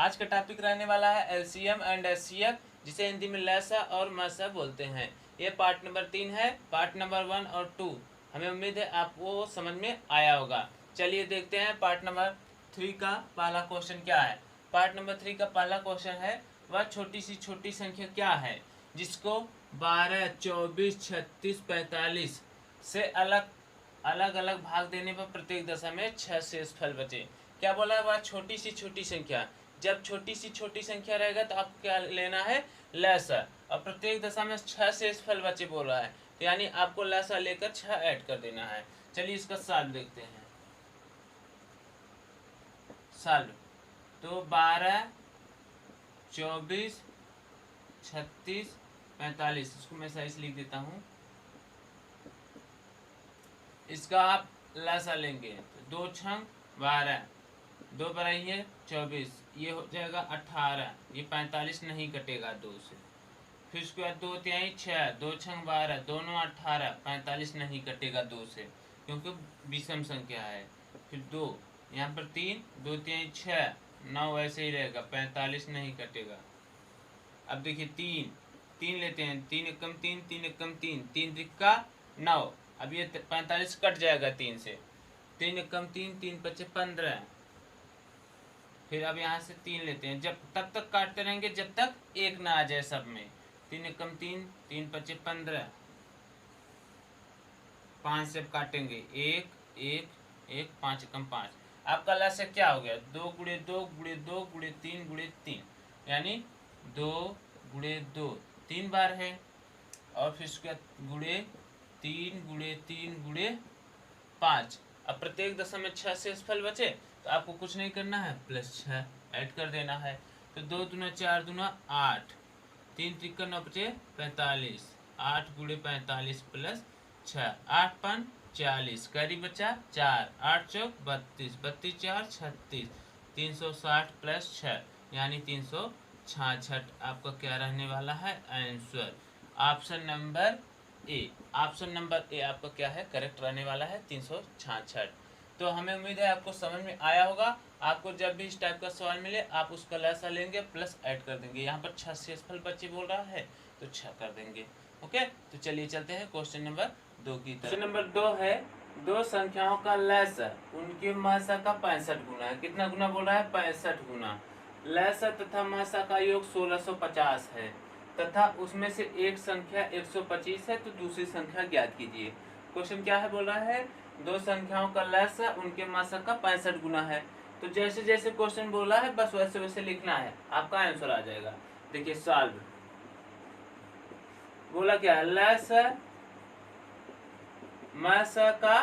आज का टॉपिक रहने वाला है एलसीएम एंड एचसीएफ, जिसे हिंदी में लसा और मसा बोलते हैं। ये पार्ट नंबर 3 है। पार्ट नंबर 1 और 2 हमें उम्मीद है आपको समझ में आया होगा। चलिए देखते हैं पार्ट नंबर 3 का पहला क्वेश्चन क्या है। पार्ट नंबर 3 का पहला क्वेश्चन है, वह छोटी सी छोटी संख्या क्या है जिसको 12, 24, 36, 45 से अलग अलग भाग देने पर प्रत्येक दशा में 6 शेषफल बचे। क्या बोला है, वह छोटी सी छोटी संख्या। जब छोटी सी छोटी संख्या रहेगा तो आपको क्या लेना है, लसा, और प्रत्येक दशा में 6 शेषफल बचे बोल रहा है, तो यानी आपको लसा लेकर 6 ऐड कर देना है। चलिए इसका सॉल्व देखते हैं। सॉल्व तो 12, 24, 36, 45, इसको मैं सही से लिख देता हूँ। इसका आप लसा लेंगे तो 2 छंग 12, 2 बढ़ाई है 24, ये हो जाएगा 18, ये 45 नहीं कटेगा 2 से। फिर उसके बाद 2 तिहाई 6, 2 छंग 12, दोनों 18, 45 नहीं कटेगा 2 से क्योंकि विषम संख्या है। फिर 2 यहाँ पर 3, 2 तिहाई 6, 9 वैसे ही रहेगा, 45 नहीं कटेगा। अब देखिए 3 लेते हैं, 3 एकम 3, 3 एकम 3, 3 तिक्का 9, अब ये 45 कट जाएगा 3 से, 3 एकम 3, 3 पचे 15। फिर अब यहाँ से 3 लेते हैं, जब तब तक काटते रहेंगे जब तक 1 ना आ जाए सब में। 3 एकम 3, 3 पचे 15, 5 से काटेंगे 1 1 1, 5 एकम 5। आपका लक्ष्य क्या हो गया, 2 गुणे 2 गुणे 2 गुणे 3 गुणे 3, यानी 2 गुणे 2 3 बार है, और फिर उसके बाद गुणे 3 गुणे 3 गुणे 5। अब प्रत्येक दशा में 6 शेषफल बचे तो आपको कुछ नहीं करना है, प्लस 6 ऐड कर देना है। तो 2 दूना 4 दूना 8, 3 तिक्का 9 बचे 45, 8 गुणे 45 प्लस 6, 8 5 40, करी बचा 4, 8 चौक 32, 32 4 36, 360 प्लस 6 यानी 366 आपका क्या रहने वाला है, answer. Option number A, option number A आपका क्या है, करेक्ट रहने वाला है 366। तो हमें उम्मीद है आपको समझ में आया होगा। आपको जब भी इस टाइप का सवाल मिले आप उसका लसा लेंगे प्लस ऐड कर देंगे। यहाँ पर 6 शेषफल बच्चे बोल रहा है तो 6 कर देंगे। ओके, तो चलिए चलते हैं क्वेश्चन नंबर 2 की तरफ। क्वेश्चन नंबर 2 है, दो संख्याओं का लसा उनके मासा का 65 गुना है। कितना गुना बोल रहा है, 65 गुना। लसा तथा मासा का योग 1650 है तथा उसमें से एक संख्या 125 है, तो दूसरी संख्या ज्ञात कीजिए। क्वेश्चन क्या है, बोल रहा है दो संख्याओं का लसा उनके मासा का 65 गुना है। तो जैसे जैसे क्वेश्चन बोला है बस वैसे वैसे लिखना है, आपका आंसर आ जाएगा। देखिए सॉल्व, बोला क्या है, लसा मासा का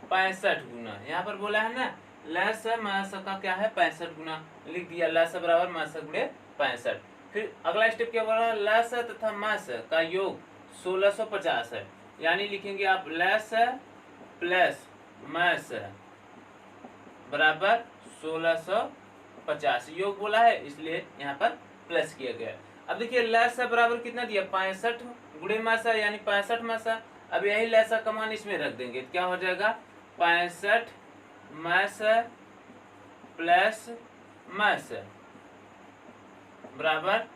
65 गुना। यहाँ पर बोला है ना, लसा मासा का क्या है, 65 गुना, लिख दिया लसा बराबर मासा गुणे 65। फिर अगला स्टेप क्या बोल रहा है, लसा तथा मासा का योग 1650 है, यानी लिखेंगे आप लसा प्लस मासा बराबर 1650। योग बोला है इसलिए यहाँ पर प्लस किया गया। अब देखिए लसा बराबर कितना दिया, 65 गुणे मासा यानी 65 मासा। अब यही लसा का मान इसमें रख देंगे, क्या हो जाएगा, 65 मासा प्लस मासा बराबर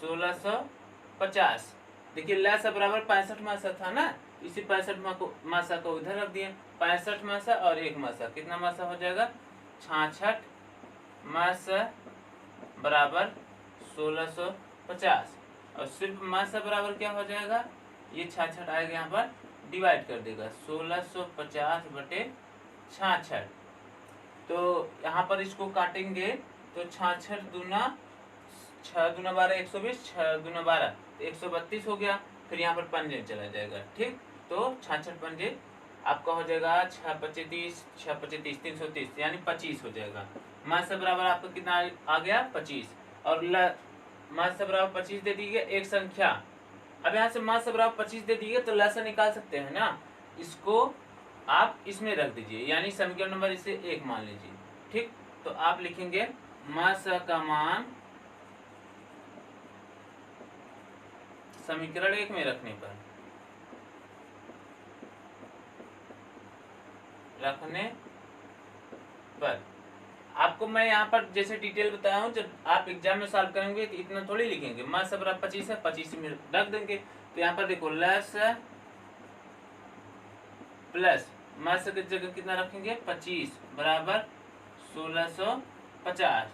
1650। देखिए लसा बराबर 65 मासा था ना, इसी 65 मासा को उधर रख दिए। 65 मासा और 1 मासा, कितना मासा हो जाएगा, 66 मासा बराबर 1650। और सिर्फ मासा बराबर क्या हो जाएगा, ये 66 आएगा, यहाँ पर डिवाइड कर देगा 1650 बटे 66। तो यहाँ पर इसको काटेंगे तो 66 दूना 6 दूना 12 120, 6 दूना 12 132 हो गया। फिर यहाँ पर पंजे चला जाएगा, ठीक। तो 66 पंजे आपका हो जाएगा 6 पचे 30, 6 पचे 30, 330 यानी 25 हो जाएगा। मासा बराबर आपका कितना आ गया, 25। और मासा बराबर 25 दे दी गई एक संख्या। अब यहाँ से मासा बराबर 25 दे दी गई तो लसा निकाल सकते हैं ना, इसको आप इसमें रख दीजिए, यानी समीकरण नंबर इसे 1 मान लीजिए, ठीक। तो आप लिखेंगे मासा का मान समीकरण 1 में रखने पर आपको मैं यहाँ पर जैसे डिटेल बताया हूँ, जब आप एग्जाम में सॉल्व करेंगे तो इतना थोड़ी लिखेंगे। मास बराबर 25 है, 25 में रख देंगे। तो यहाँ पर देखो लेस प्लस मास की जगह कितना रखेंगे 25 बराबर 1650।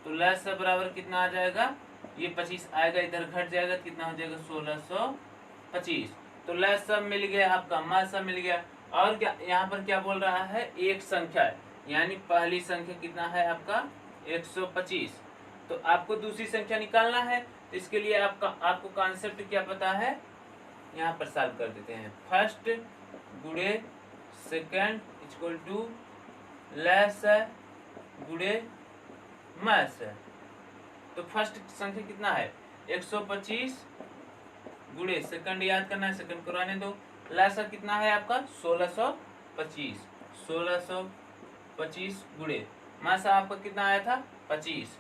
तो लेस बराबर कितना आ जाएगा, ये 25 आएगा इधर घट जाएगा, कितना हो जाएगा 1625। तो लेस सब मिल गया आपका, मास सब मिल गया। और क्या यहाँ पर क्या बोल रहा है, एक संख्या है, यानी पहली संख्या कितना है आपका 125। तो आपको दूसरी संख्या निकालना है, तो इसके लिए आपको कॉन्सेप्ट क्या पता है, यहाँ पर सॉल्व कर देते हैं। फर्स्ट गुणे सेकंड इक्वल टू लेस गुणे मास। तो फर्स्ट संख्या कितना है 125 गुणे सेकंड याद करना है, सेकंड को रहने दो। लेस कितना है आपका 1625, 1625 गुणे मास आपका कितना आया था 25,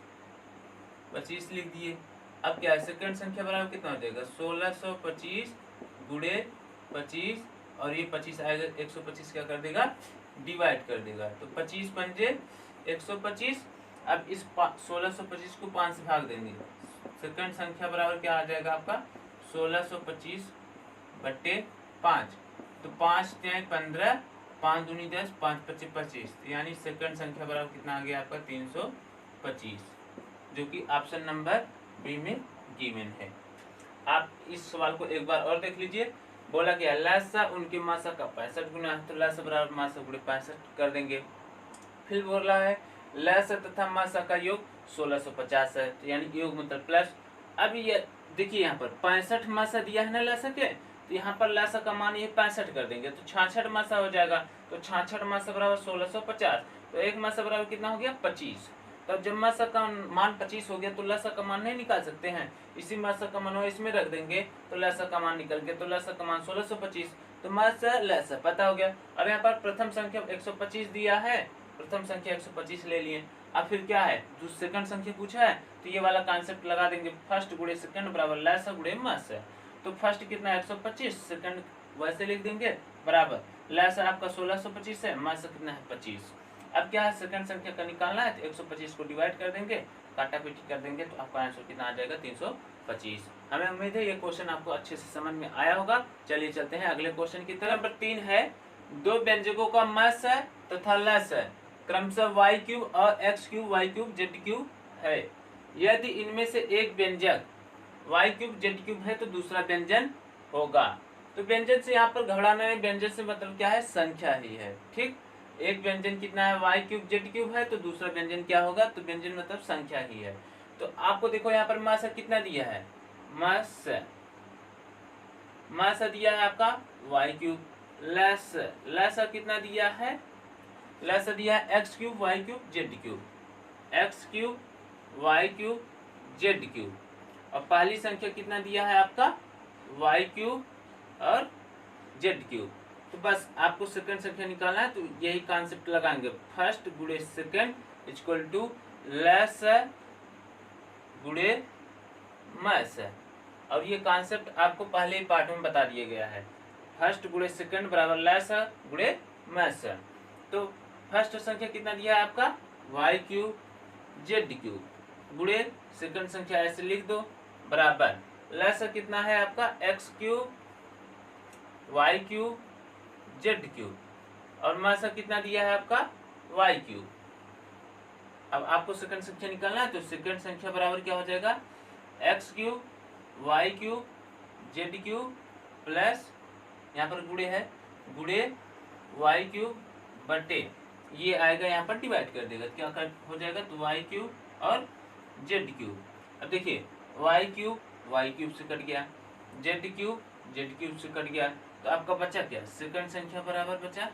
25 लिख दिए। अब क्या है सेकंड संख्या बराबर कितना हो जाएगा 1625 गुणे 25, और ये 25 आएगा 125 क्या कर देगा डिवाइड कर देगा। तो 25 पंजे 125। अब इस 1625 को 5 से भाग देंगे, सेकंड संख्या बराबर क्या आ जाएगा आपका 1625 बट्टे 5। तो 5 तिहाई 15, 5 दूनी 10, 5 पच्चीस 25, यानी सेकंड संख्या बराबर कितना आ गया आपका 325, जो कि ऑप्शन नंबर बी में गिवन है। आप इस सवाल को एक बार और देख लीजिए। बोला गया लसा उनके मासा का 65 गुना, तो लसा बराबर मासा गुणे 65 कर देंगे। फिर बोल रहा है लसा तथा मासा का योग 1650 है, तो यानी योग मतलब प्लस। अब ये देखिए यहाँ पर 65 मासा दिया है ना लसा के, तो यहाँ पर लसा का मान ये 65 कर देंगे, तो 66 मासा हो जाएगा। तो 66 मासा बराबर 1650, तो एक मासा बराबर कितना हो गया 25। तब जब मासा का मान 25 हो गया तो लसा का मान नहीं निकाल सकते हैं, इसी मासा का मान इसमें रख देंगे तो लसा का मान निकल गया। तो लसा का मान 1625, तो मासा लसा पता हो गया। अब यहाँ पर प्रथम संख्या 125 दिया है, प्रथम संख्या 125 ले लिए। अब फिर क्या है जो सेकंड संख्या पूछा है, तो ये वाला कॉन्सेप्ट लगा देंगे, फर्स्ट गुणे सेकंड बराबर लसा गुणे मासा। तो फर्स्ट कितना 125, सेकंड वैसे लिख देंगे बराबर लसा आपका 1625 है, मासा कितना है 25। अब क्या है सेकंड संख्या का निकालना है, तो 125 को डिवाइड कर देंगे, काटा पीटी कर देंगे, तो आपका आंसर कितना आ जाएगा 325। हमें उम्मीद है ये क्वेश्चन आपको अच्छे से समझ में आया होगा। चलिए चलते हैं अगले क्वेश्चन की तरफ। नंबर 3 है, दो व्यंजकों का मस है तथा लस है, क्रमशः वाई क्यूब और X cube Y cube Z cube है। यदि इनमें से एक व्यंजक वाई क्यूब जेड क्यूब है तो दूसरा व्यंजन होगा। तो व्यंजन से यहाँ पर घबराना नहीं, व्यंजन से मतलब क्या है संख्या ही है। ठीक, एक व्यंजन कितना है वाई क्यूब जेड क्यूब है, तो दूसरा व्यंजन क्या होगा, तो व्यंजन मतलब संख्या ही है। तो आपको देखो यहाँ पर मासा कितना दिया है, मासा दिया है आपका वाई क्यूब, लसा कितना दिया है, लसा दिया है X cube Y cube Z cube, X cube Y cube Z cube. और पहली संख्या कितना दिया है आपका वाई क्यूब और जेड क्यूब। तो बस आपको सेकंड संख्या निकालना है, तो यही कॉन्सेप्ट लगाएंगे, फर्स्ट गुणे सेकंड इक्वल टू लेस गुणे मास। और ये कॉन्सेप्ट आपको पहले ही पार्ट में बता दिया गया है, फर्स्ट गुणे सेकंड बराबर लेस गुणे मास। तो फर्स्ट संख्या कितना दिया है आपका वाई क्यूब जेड क्यूब गुणे सेकंड संख्या ऐसे लिख दो बराबर लेस कितना है आपका X cube Y cube Z cube, और मासा कितना दिया है आपका वाई क्यूब। अब आपको सेकंड संख्या निकालना है, तो सेकंड संख्या बराबर क्या हो जाएगा X cube Y cube Z cube plus यहाँ पर गुणे है गुणे वाई क्यूब बटे ये आएगा यहाँ पर डिवाइड कर देगा, क्या हो जाएगा तो वाई क्यूब और जेड क्यूब। अब देखिए वाई क्यूब से कट गया, जेड क्यूब से कट गया, तो आपका बचा क्या सेकंड संख्या बराबर बचा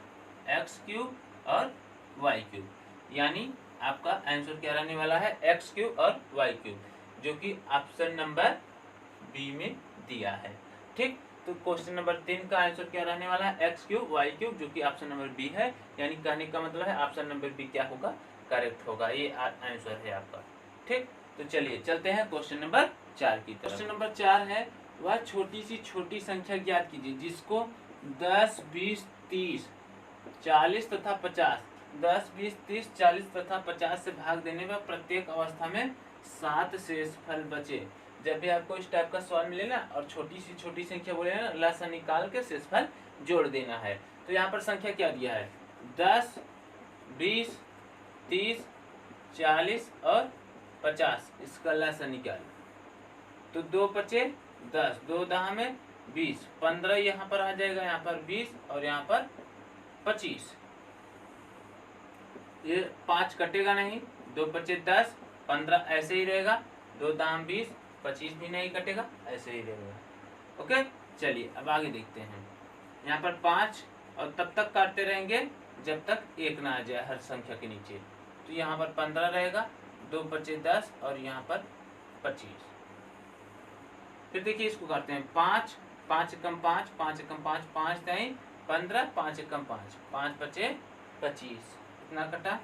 एक्स क्यूब और वाई क्यूब, यानी आपका आंसर क्या रहने वाला है एक्स क्यूब और वाई क्यूब, जो कि ऑप्शन नंबर बी में दिया है। ठीक, तो क्वेश्चन नंबर 3 का आंसर क्या रहने वाला है एक्स क्यूब वाई क्यूब, जो कि ऑप्शन नंबर बी है, यानी कहने का मतलब है ऑप्शन नंबर बी क्या होगा करेक्ट होगा, ये आंसर है आपका। ठीक, तो चलिए चलते हैं क्वेश्चन नंबर 4 की तरफ। क्वेश्चन नंबर 4 है, वह छोटी सी छोटी संख्या ज्ञात कीजिए जिसको 10, 20, 30, 40 तथा 50 10, 20, 30, 40 तथा 50 से भाग देने पर प्रत्येक अवस्था में 7 शेषफल बचे। जब भी आपको इस टाइप का सवाल मिले ना और छोटी संख्या बोले ना, लसा निकाल के शेषफल जोड़ देना है। तो यहाँ पर संख्या क्या दिया है, 10, 20, 30, 40 और 50, इसका लसा निकाल। तो 2 बचे 10, 2 दहा में 20, 15 यहाँ पर आ जाएगा, यहाँ पर 20 और यहाँ पर 25। ये 5 कटेगा नहीं, 2 बचे 10, 15 ऐसे ही रहेगा, 2 दाम 20, 25 भी नहीं कटेगा, ऐसे ही रहेगा। ओके, चलिए अब आगे देखते हैं। यहाँ पर 5 और तब तक काटते रहेंगे जब तक 1 ना आ जाए हर संख्या के नीचे। तो यहाँ पर 15 रहेगा, 2 बचे 10 और यहाँ पर 25। फिर देखिए इसको काटते हैं, 5, 5 कम 5, 5 कम 5, 5 नहीं 15, 5 कम 5, 5 बचे 25, इतना कटा।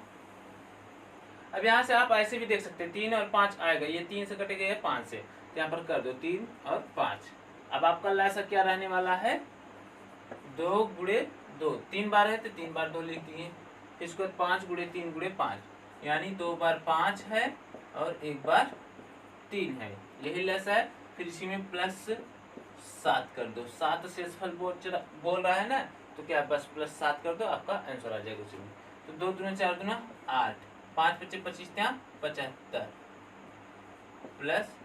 अब यहाँ से आप ऐसे भी देख सकते हैं, 3 और 5 आएगा, ये 3 से कटेगा, ये 5 से, तो यहाँ पर कर दो 3 और 5। अब आपका लासा क्या रहने वाला है, 2 गुणे 2, 3 बार है तो 3 बार 2 लिख दिए। इसको 5 गुणे 3 गुणे 5, यानी 2 बार 5 है और 1 बार 3 है, यही लासा है। फिर इसी में प्लस 7 कर दो, 7 शेषफल बोल रहा है ना, तो क्या बस प्लस 7 कर दो, आपका आंसर आ जाएगा उसी में। तो 2 दूना 4 दूना 8, 5 बचे 25, 75 प्लस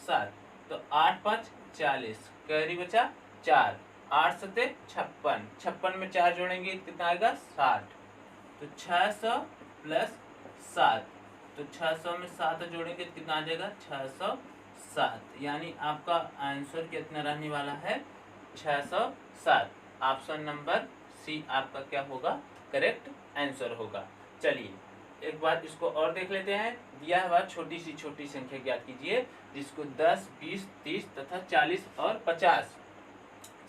7, तो 8 5 40, कैरी बचा 4, 8 सते 56, 56 में 4 जोड़ेंगे कितना आएगा 60, तो 600 प्लस 7, तो 600 में 7 जोड़ेंगे तो कितना आ जाएगा 607, यानी आपका आंसर कितना रहने वाला है 607। ऑप्शन नंबर सी आपका क्या होगा, करेक्ट आंसर होगा। चलिए एक बार इसको और देख लेते हैं। दिया हुआ छोटी संख्या ज्ञात कीजिए जिसको 10, 20, 30 तथा 40 और 50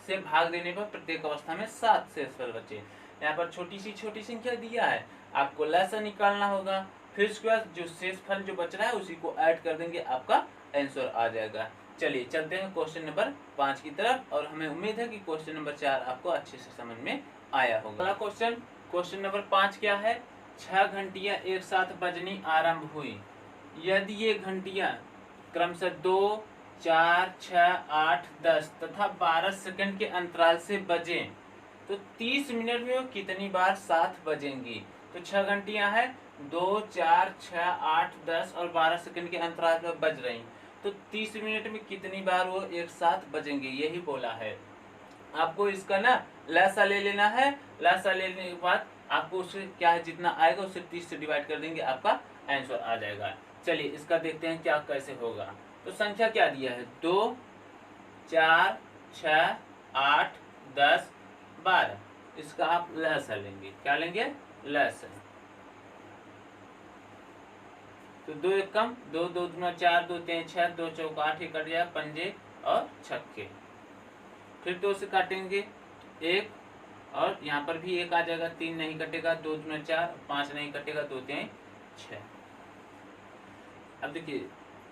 से भाग देने पर प्रत्येक अवस्था में 7 शेषफल बचे। यहाँ पर छोटी संख्या दिया है, आपको लसा निकालना होगा, फिर उसके बाद जो शेषफल जो बच रहा है उसी को ऐड कर देंगे, आपका आंसर आ जाएगा। चलिए चलते हैं क्वेश्चन नंबर 5 की तरफ, और हमें उम्मीद है कि क्वेश्चन नंबर 4 आपको अच्छे से समझ में आया होगा। अगला क्वेश्चन नंबर 5 क्या है, 6 घंटियां एक साथ बजनी आरंभ हुई। यदि ये घंटियां क्रमशः 2, 4, 6, 8, 10 तथा 12 सेकंड के अंतराल से बजे तो 30 मिनट में वो कितनी बार साथ बजेंगी। तो 6 घंटियां हैं, 2, 4, 6, 8, 10 और 12 सेकंड के अंतराल पर बज रही, तो 30 मिनट में कितनी बार वो एक साथ बजेंगे, यही बोला है। आपको इसका ना लसा ले लेना है, लसा लेने के बाद आपको उससे क्या है जितना आएगा उससे 30 से डिवाइड कर देंगे, आपका आंसर आ जाएगा। चलिए इसका देखते हैं क्या कैसे होगा। तो संख्या क्या दिया है, 2, 4, 6, 8, 10, 12, इसका आप लसा लेंगे, क्या लेंगे लसा। तो 2 एक कम 2, 2 दूना 4, 2 3 6, 2 चौक 8, कट जाए पंजे और छक्के। फिर 2 से काटेंगे 1 और यहाँ पर भी 1 आ जाएगा, 3 नहीं कटेगा, 2 दूना 4, 5 नहीं कटेगा, 2 3 6। अब देखिए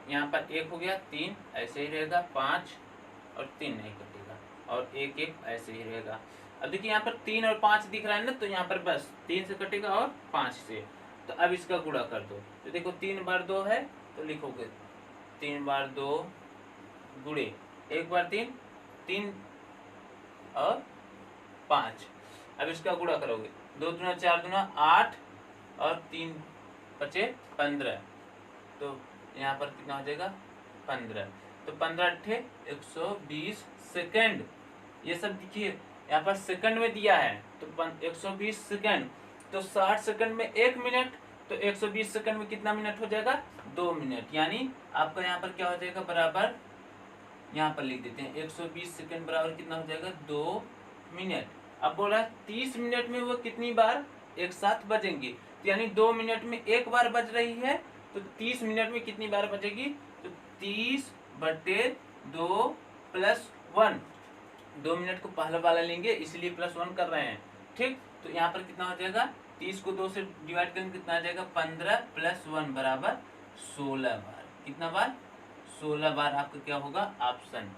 यहाँ पर 1 हो गया, 3 ऐसे ही रहेगा, 5 और 3 नहीं कटेगा, और 1 1 ऐसे ही रहेगा। अब देखिए यहाँ पर 3 और 5 दिख रहा है ना, तो यहाँ पर बस 3 से कटेगा और 5 से। तो अब इसका गुणा कर दो, तो देखो 3 बार 2 है तो लिखोगे 3 बार 2 गुणे 1 बार 3, 3 और 5। अब इसका गुणा करोगे, 2 दूना 4 दूना 8 और 3 बचे 15, तो यहाँ पर कितना हो जाएगा 15, तो 15 अट्ठे 120 सेकंड। ये सब देखिए यहाँ पर सेकंड में दिया है, तो 120 सेकंड, तो 60 सेकंड में 1 मिनट, तो 120 सेकंड में कितना मिनट हो जाएगा 2 मिनट, यानी आपका यहाँ पर क्या हो जाएगा बराबर, यहाँ पर लिख देते हैं 120 सेकंड बराबर कितना हो जाएगा 2 मिनट। अब बोला 30 मिनट में वो कितनी बार एक साथ बजेंगी, तो यानी 2 मिनट में 1 बार बज रही है, तो 30 मिनट में कितनी बार बजेगी, तो 30/2 प्लस 1, 2 मिनट को पहला वाला लेंगे इसलिए प्लस 1 कर रहे हैं, ठीक। तो यहाँ पर कितना हो जाएगा, 30 को 2 से डिवाइड करेंगे कितना आ जाएगा 15 प्लस 1 बराबर 16 बार। कितना बार 16 बार आपका क्या होगा, ऑप्शन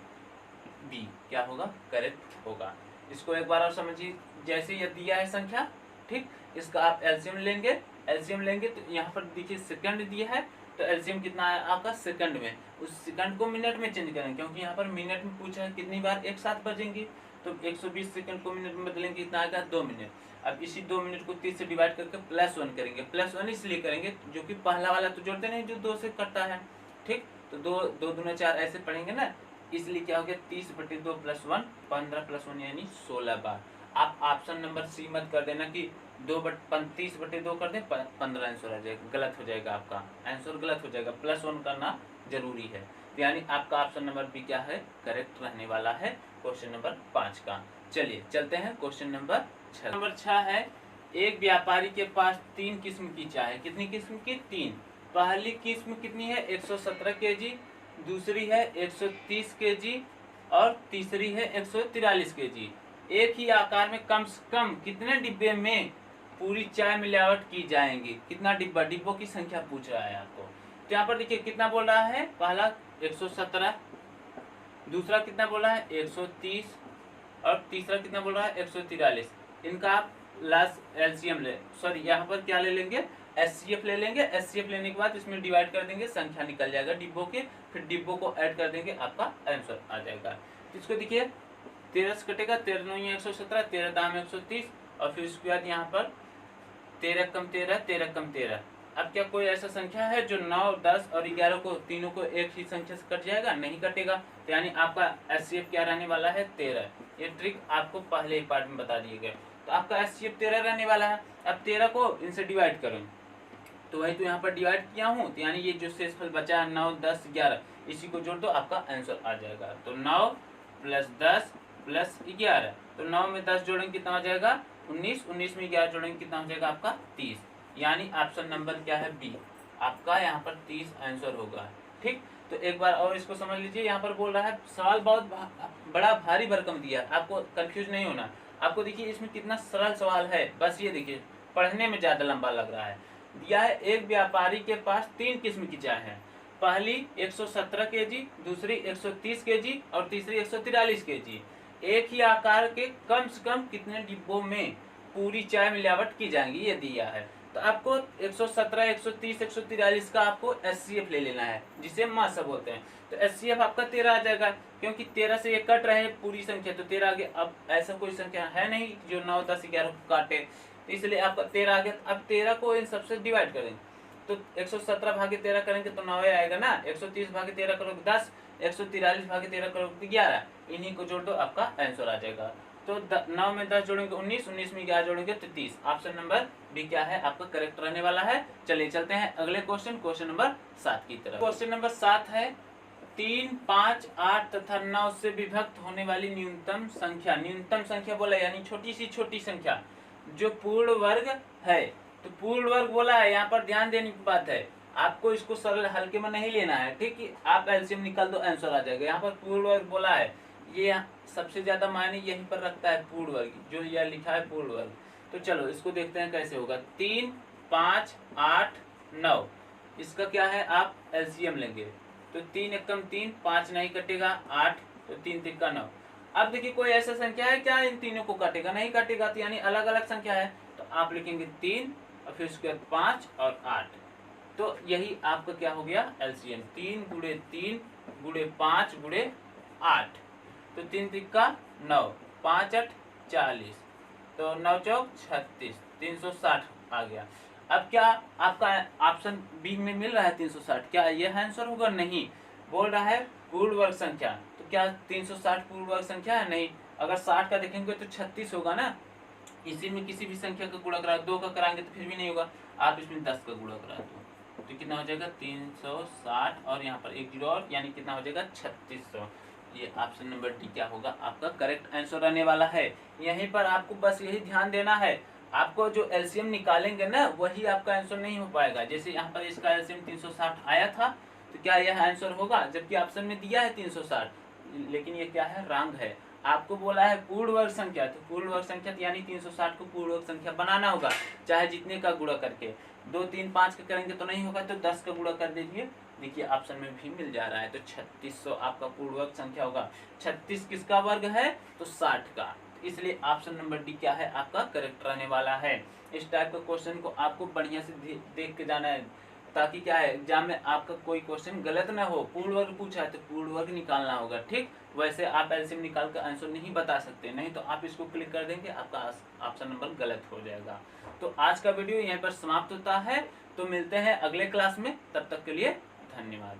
बी क्या होगा, करेक्ट होगा। इसको एक बार और समझिए, जैसे ये दिया है संख्या ठीक, इसका आप एलसीएम लेंगे, एलसीएम लेंगे तो यहाँ पर देखिए सेकंड दिया है, तो एलसीएम कितना है आपका सेकंड में, उस सेकंड को मिनट में चेंज करेंगे क्योंकि यहाँ पर मिनट में पूछा है कितनी बार एक साथ बजेंगी, तो 120 सेकंड को मिनट में बदलेंगे, कितना आएगा 2 मिनट। अब इसी 2 मिनट को 30 से डिवाइड करके +1 करेंगे, +1 इसलिए करेंगे जो कि पहला वाला तो जोड़ते नहीं जो 2 से कटता है, ठीक, तो 2 दूना 4 ऐसे पढ़ेंगे ना, इसलिए क्या हो गया 30/2 +1 15 +1 यानी 16 बार। आप ऑप्शन नंबर सी मत कर देना कि 30/2 कर दें 15 आंसर आ जाएगा, गलत हो जाएगा, आपका आंसर गलत हो जाएगा, +1 करना जरूरी है। यानी आपका ऑप्शन नंबर बी क्या है, करेक्ट रहने वाला है क्वेश्चन नंबर 5 का। चलिए चलते हैं क्वेश्चन नंबर 6। नंबर 6 है, एक व्यापारी के पास 3 किस्म की चाय है, कितनी किस्म की, 3। पहली किस्म कितनी है 117 kg, दूसरी है 130 kg और तीसरी है 143 kg। एक ही आकार में कम से कम कितने डिब्बे में पूरी चाय मिलावट की जाएंगी, कितना डिब्बा, डिब्बों की संख्या पूछ रहा है आपको। तो यहाँ पर देखिए कितना बोल रहा है, पहला 117, दूसरा कितना बोला है 130 और तीसरा कितना बोल रहा है 143। इनका आप लास्ट एलसीएम ले, सॉरी यहाँ पर क्या ले लेंगे, एचसीएफ ले लेंगे। एचसीएफ लेने के बाद इसमें डिवाइड कर देंगे, संख्या निकल जाएगा डिब्बों के, फिर डिब्बों को ऐड कर देंगे, आपका आंसर आ जाएगा। इसको देखिए 13 से कटेगा, 13 9 117, 13 दाम 130 और फिर उसके बाद यहाँ पर 13 कम 13, 13 कम 13। अब क्या कोई ऐसा संख्या है जो 9 10 और 11 को तीनों को एक ही संख्या से कट जाएगा, नहीं कटेगा, तो यानी आपका एचसीएफ क्या रहने वाला है 13। ये ट्रिक आपको पहले ही पार्ट में बता दिए गए, तो आपका एचसीएफ 13 रहने वाला है। अब 13 को इनसे डिवाइड करें, तो वही तो यहाँ पर डिवाइड किया हूँ, तो यानी ये जो शेषफल बचा है 9 10 11, इसी को जोड़ दो, आपका आंसर आ जाएगा। तो 9 + 10 + 11, तो 9 में 10 जोड़ेंगे कितना हो जाएगा 19, 19 में 11 जोड़ेंगे कितना हो जाएगा आपका 30। यानी ऑप्शन नंबर क्या है बी, आपका यहाँ पर 30 आंसर होगा। ठीक, तो एक बार और इसको समझ लीजिए, यहाँ पर बोल रहा है सवाल बहुत बड़ा भारी भरकम दिया, आपको कंफ्यूज नहीं होना। आपको देखिए इसमें कितना सरल सवाल है, बस ये देखिए पढ़ने में ज्यादा लंबा लग रहा है। दिया है एक व्यापारी के पास 3 किस्म की चाय है, पहली 117 kg, दूसरी 130 kg और तीसरी 143 kg। एक ही आकार के कम से कम कितने डिब्बों में पूरी चाय मिलावट की जाएंगी, ये दिया है। तो आपको 117 130 143 का आपको एचसीएफ ले लेना है, जिसे मासा बोलते हैं। तो एचसीएफ आपका 13 आ जाएगा, क्योंकि 13 से ये कट रहे हैं पूरी संख्या, तो 13 आगे। अब ऐसा कोई संख्या है नहीं जो 9 10 11 को काटे, तो इसलिए आपका 13 आ गया। अब 13 को इन सबसे डिवाइड करेंगे, तो 117 भागे 13 करेंगे तो 9 आएगा ना, 130 भागे 13 करोगे 10, 143 भागे 13 करोगे 11, इन्हीं को जोड़ दो, आपका आंसर आ जाएगा। तो 9 में 10 जोड़ेंगे 19, 19 में 11 जोड़ेंगे तो 30। ऑप्शन नंबर बी क्या है आपका करेक्ट रहने वाला है। चलिए चलते हैं अगले क्वेश्चन, क्वेश्चन नंबर 7 की तरफ। क्वेश्चन नंबर 7 है 3, 5, 8 तथा 9 से विभक्त होने वाली न्यूनतम संख्या, न्यूनतम संख्या बोला यानी छोटी सी छोटी संख्या जो पूर्ण वर्ग है। तो पूर्ण वर्ग बोला है, यहाँ पर ध्यान देने की बात है, आपको इसको सरल हल्के में नहीं लेना है। ठीक, आप एलसीएम निकाल दो, आंसर आ जाएगा। यहाँ पर पूर्ण वर्ग बोला है, ये सबसे ज्यादा मायने यहीं पर रखता है पूर्ण वर्ग, जो यह लिखा है पूर्ण वर्ग। तो चलो इसको देखते हैं कैसे होगा। 3, 5, 8, 9, इसका क्या है आप एलसीएम लेंगे, तो 3 एकम 3, 5 नहीं कटेगा, 8, तो 3 तिक्का 9। अब देखिए कोई ऐसा संख्या है क्या इन तीनों को काटेगा, नहीं काटेगा, तो यानी अलग अलग संख्या है, तो आप लिखेंगे 3 और फिर उसके बाद 5 और 8, तो यही आपका क्या हो गया एलसीएम। 3 × 3 × 5 × 8, तो 3 तिक्का 9, 5 8 40, तो 9 चौक 36, 360 आ गया। अब क्या आपका ऑप्शन बी में मिल रहा है 360, क्या यह आंसर होगा? नहीं, बोल रहा है पूर्ण वर्ग संख्या, तो क्या 360 पूर्ण वर्ग संख्या है? नहीं। अगर 60 का देखेंगे तो 36 होगा ना, इसी में किसी भी संख्या का गुणा करा, 2 का कराएंगे तो फिर भी नहीं होगा, आप इसमें 10 का गुणा करा दो, तो कितना हो जाएगा 360 और यहाँ पर 1 जीरो और, यानी कितना हो जाएगा 3600। ये ऑप्शन नंबर डी क्या होगा आपका करेक्ट आंसर रहने वाला है। यहीं पर आपको बस यही ध्यान देना है, आपको जो एलसीएम निकालेंगे ना वही आपका आंसर नहीं हो पाएगा। जैसे यहाँ पर इसका एलसीएम 360 आया था, तो क्या यह आंसर होगा? जबकि ऑप्शन में दिया है 360, लेकिन ये क्या है रॉन्ग है। आपको बोला है पूर्ण वर्ग संख्या, तो पूर्ण वर्ग संख्या यानी 360 को पूर्ण वर्ग संख्या बनाना होगा, चाहे जितने का गुणा करके। 2 3 5 का करेंगे तो नहीं होगा, तो 10 का गुणा कर दीजिए, देखिए ऑप्शन में भी मिल जा रहा है, तो 3600 आपका पूर्ण वर्ग संख्या होगा। 36 किसका वर्ग है? तो 60 का, इसलिए ऑप्शन नंबर डी क्या है आपका करेक्ट रहने वाला है। इस टाइप का क्वेश्चन को आपको बढ़िया से देख के जाना है, ताकि क्या है एग्जाम में आपका कोई क्वेश्चन गलत ना हो। पूर्ण वर्ग पूछा है तो पूर्ण वर्ग निकालना होगा, ठीक। वैसे आप एलसीएम निकाल कर आंसर नहीं बता सकते, नहीं तो आप इसको क्लिक कर देंगे, आपका ऑप्शन नंबर गलत हो जाएगा। तो आज का वीडियो यहीं पर समाप्त होता है, तो मिलते हैं अगले क्लास में, तब तक के लिए धन्यवाद।